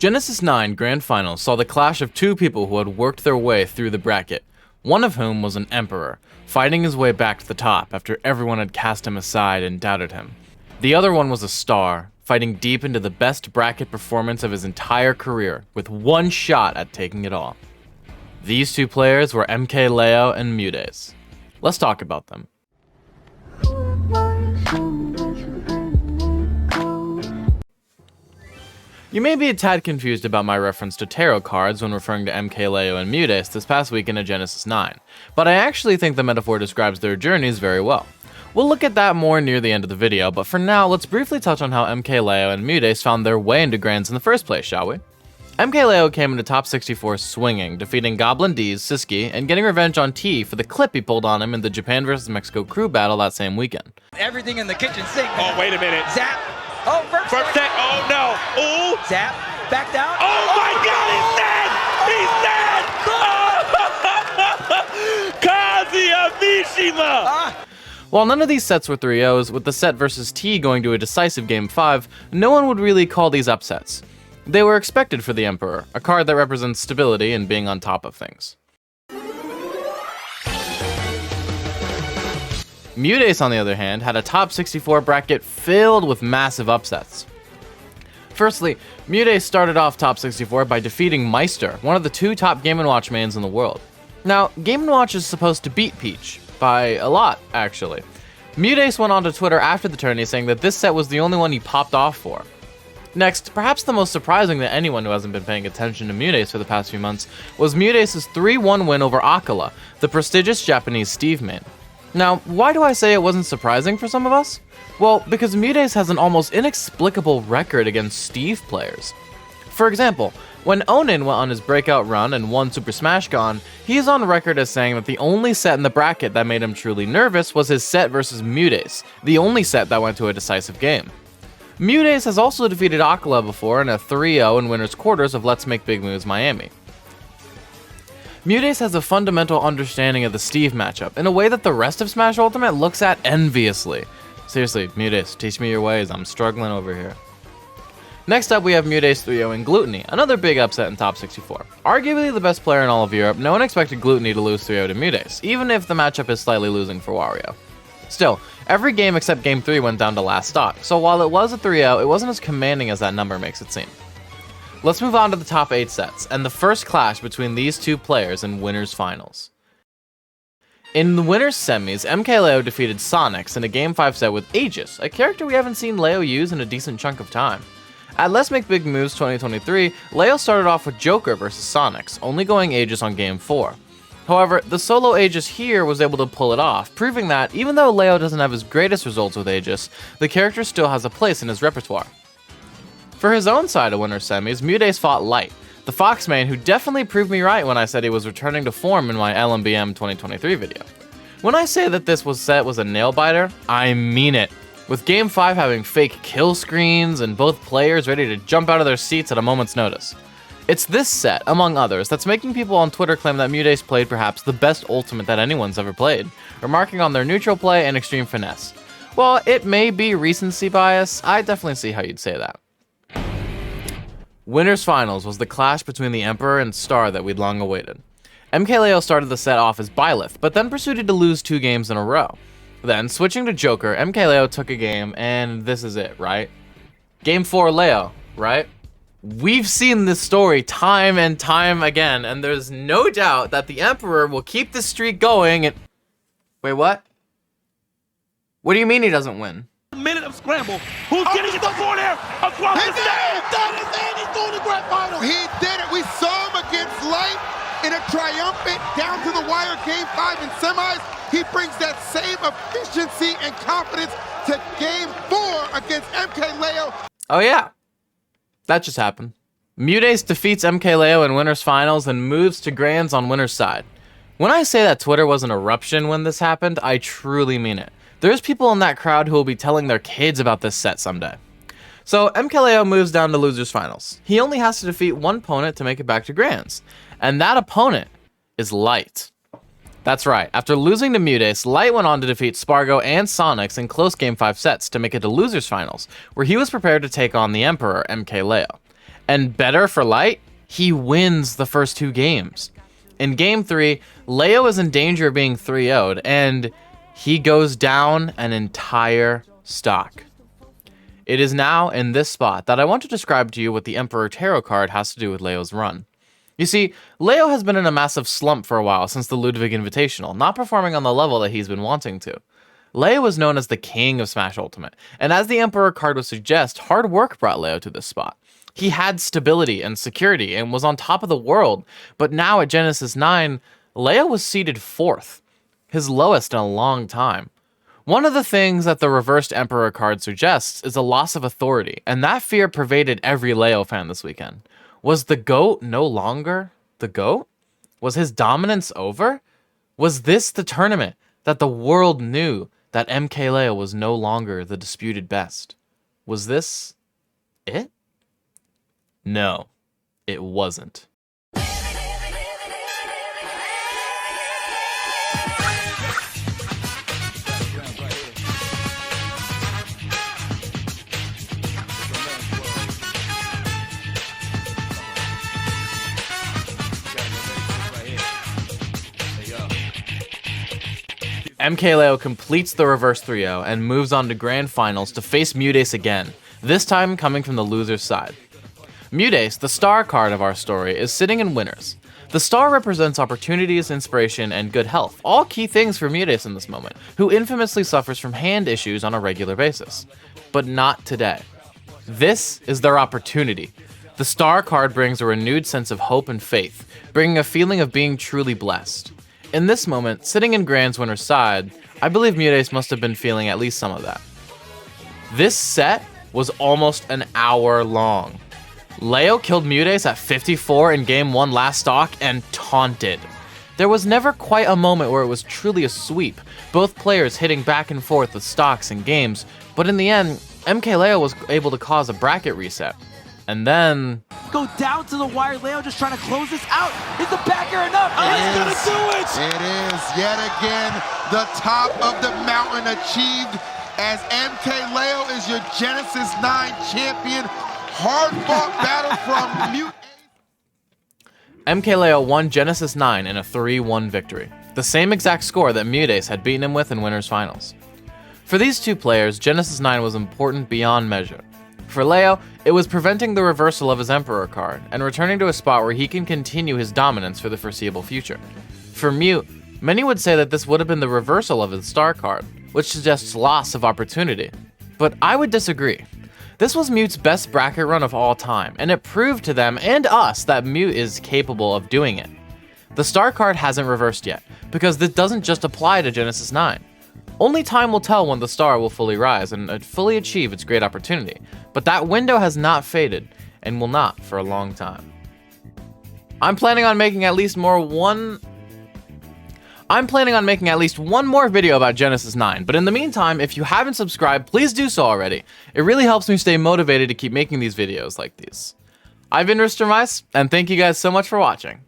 Genesis 9 Grand Finals saw the clash of two people who had worked their way through the bracket, one of whom was an emperor, fighting his way back to the top after everyone had cast him aside and doubted him. The other one was a star, fighting deep into the best bracket performance of his entire career, with one shot at taking it all. These two players were MKLeo and Mudace. Let's talk about them. You may be a tad confused about my reference to tarot cards when referring to MKLeo and Mudace this past weekend at Genesis 9, but I actually think the metaphor describes their journeys very well. We'll look at that more near the end of the video, but for now, let's briefly touch on how MKLeo and Mudace found their way into Grands in the first place, shall we? MKLeo came into top 64 swinging, defeating Goblin D's Siski and getting revenge on T for the clip he pulled on him in the Japan vs Mexico crew battle that same weekend. Everything in the kitchen sink. Oh, wait a minute. Zap. Oh, first tech. Oh, no. Ooh. Zap. Back down. Oh, my God, he's dead! He's dead! Kazuya Mishima! While none of these sets were 3-0s, with the set versus T going to a decisive Game 5, no one would really call these upsets. They were expected for the Emperor, a card that represents stability and being on top of things. Mudace, on the other hand, had a top 64 bracket filled with massive upsets. Firstly, Mudace started off top 64 by defeating Meister, one of the two top Game & Watch mains in the world. Now, Game & Watch is supposed to beat Peach, by a lot, actually. Mudace went on to Twitter after the tourney saying that this set was the only one he popped off for. Next, perhaps the most surprising to anyone who hasn't been paying attention to Mudace for the past few months, was Mudace's 3-1 win over Akala, the prestigious Japanese Steve main. Now, why do I say it wasn't surprising for some of us? Well, because Mudace has an almost inexplicable record against Steve players. For example, when Onin went on his breakout run and won Super Smash Con, he is on record as saying that the only set in the bracket that made him truly nervous was his set versus Mudace, the only set that went to a decisive game. Mudace has also defeated Akala before in a 3-0 in winners quarters of Let's Make Big Moves Miami. Mudace has a fundamental understanding of the Steve matchup in a way that the rest of Smash Ultimate looks at enviously. Seriously, Mudace, teach me your ways, I'm struggling over here. Next up, we have Mudace 3-0 in Gluttony, another big upset in top 64. Arguably the best player in all of Europe, no one expected Gluttony to lose 3-0 to Mudace, even if the matchup is slightly losing for Wario. Still, every game except Game 3 went down to last stock, so while it was a 3-0, it wasn't as commanding as that number makes it seem. Let's move on to the top 8 sets, and the first clash between these two players in Winners Finals. In the Winners Semis, MKLeo defeated Sonics in a Game 5 set with Aegis, a character we haven't seen Leo use in a decent chunk of time. At Let's Make Big Moves 2023, Leo started off with Joker versus Sonics, only going Aegis on Game 4. However, the solo Aegis here was able to pull it off, proving that even though Leo doesn't have his greatest results with Aegis, the character still has a place in his repertoire. For his own side of Winners Semis, Mudace fought Light, the Fox main who definitely proved me right when I said he was returning to form in my LMBM 2023 video. When I say that this set was a nail-biter, I mean it. With Game 5 having fake kill screens and both players ready to jump out of their seats at a moment's notice. It's this set, among others, that's making people on Twitter claim that Mudace played perhaps the best Ultimate that anyone's ever played, remarking on their neutral play and extreme finesse. While it may be recency bias, I definitely see how you'd say that. Winners Finals was the clash between the Emperor and Star that we'd long awaited. MKLeo started the set off as Byleth, but then proceeded to lose 2 games in a row. Then, switching to Joker, MKLeo took a game, and this is it, right? Game 4 Leo, right? We've seen this story time and time again, and there's no doubt that the Emperor will keep this streak going and... Wait, what? What do you mean he doesn't win? Minute of scramble. Who's getting it before there? Across the stage! He's doing the grand final! He did it! We saw him against Light in a triumphant down-to-the-wire Game 5 in semis. He brings that same efficiency and confidence to Game 4 against MKLeo. Oh yeah, that just happened. Mudace defeats MKLeo in Winners Finals and moves to Grands on Winners' side. When I say that Twitter was an eruption when this happened, I truly mean it. There's people in that crowd who will be telling their kids about this set someday. So MKLeo moves down to Losers Finals. He only has to defeat one opponent to make it back to Grands, and that opponent is Light. That's right, after losing to Mudace, Light went on to defeat Spargo and Sonics in close Game 5 sets to make it to Losers Finals, where he was prepared to take on the Emperor, MKLeo. And better for Light, he wins the first 2 games. In Game 3, Leo is in danger of being 3-0'd, and he goes down an entire stock. It is now in this spot that I want to describe to you what the Emperor Tarot card has to do with Leo's run. You see, Leo has been in a massive slump for a while since the Ludwig Invitational, not performing on the level that he's been wanting to. Leo is known as the king of Smash Ultimate, and as the Emperor card would suggest, hard work brought Leo to this spot. He had stability and security and was on top of the world, but now at Genesis 9, Leo was seated 4th, his lowest in a long time. One of the things that the reversed Emperor card suggests is a loss of authority, and that fear pervaded every Leo fan this weekend. Was the GOAT no longer the GOAT? Was his dominance over? Was this the tournament that the world knew that MK Leo was no longer the disputed best? Was this it? No, it wasn't. MK Leo completes the reverse 3-0 and moves on to grand finals to face Mudace again, this time coming from the loser's side. Mudace, the star card of our story, is sitting in winners. The star represents opportunities, inspiration, and good health, all key things for Mudace in this moment, who infamously suffers from hand issues on a regular basis. But not today. This is their opportunity. The star card brings a renewed sense of hope and faith, bringing a feeling of being truly blessed. In this moment, sitting in Grand's winner's side, I believe Mudace must have been feeling at least some of that. This set was almost an hour long. Leo killed Mudace at 54 in Game 1 last stock and taunted. There was never quite a moment where it was truly a sweep, both players hitting back and forth with stocks and games, but in the end, MK Leo was able to cause a bracket reset. And then... Go down to the wire. Leo just trying to close this out. Is the backer enough? Oh, he's gonna do it! It is yet again the top of the mountain achieved as MK Leo is your Genesis 9 champion. Hard-fought battle from Mute. MK Leo won Genesis 9 in a 3-1 victory, the same exact score that Mudace had beaten him with in Winners Finals. For these two players, Genesis 9 was important beyond measure. For Leo, it was preventing the reversal of his Emperor card and returning to a spot where he can continue his dominance for the foreseeable future. For Mute, many would say that this would have been the reversal of his star card, which suggests loss of opportunity. But I would disagree. This was Mute's best bracket run of all time, and it proved to them and us that Mute is capable of doing it. The star card hasn't reversed yet, because this doesn't just apply to Genesis 9. Only time will tell when the star will fully rise and fully achieve its great opportunity, but that window has not faded, and will not for a long time. I'm planning on making at least one more video about Genesis 9, but in the meantime, if you haven't subscribed, please do so already. It really helps me stay motivated to keep making these videos like these. I've been Mr. Mice, and thank you guys so much for watching.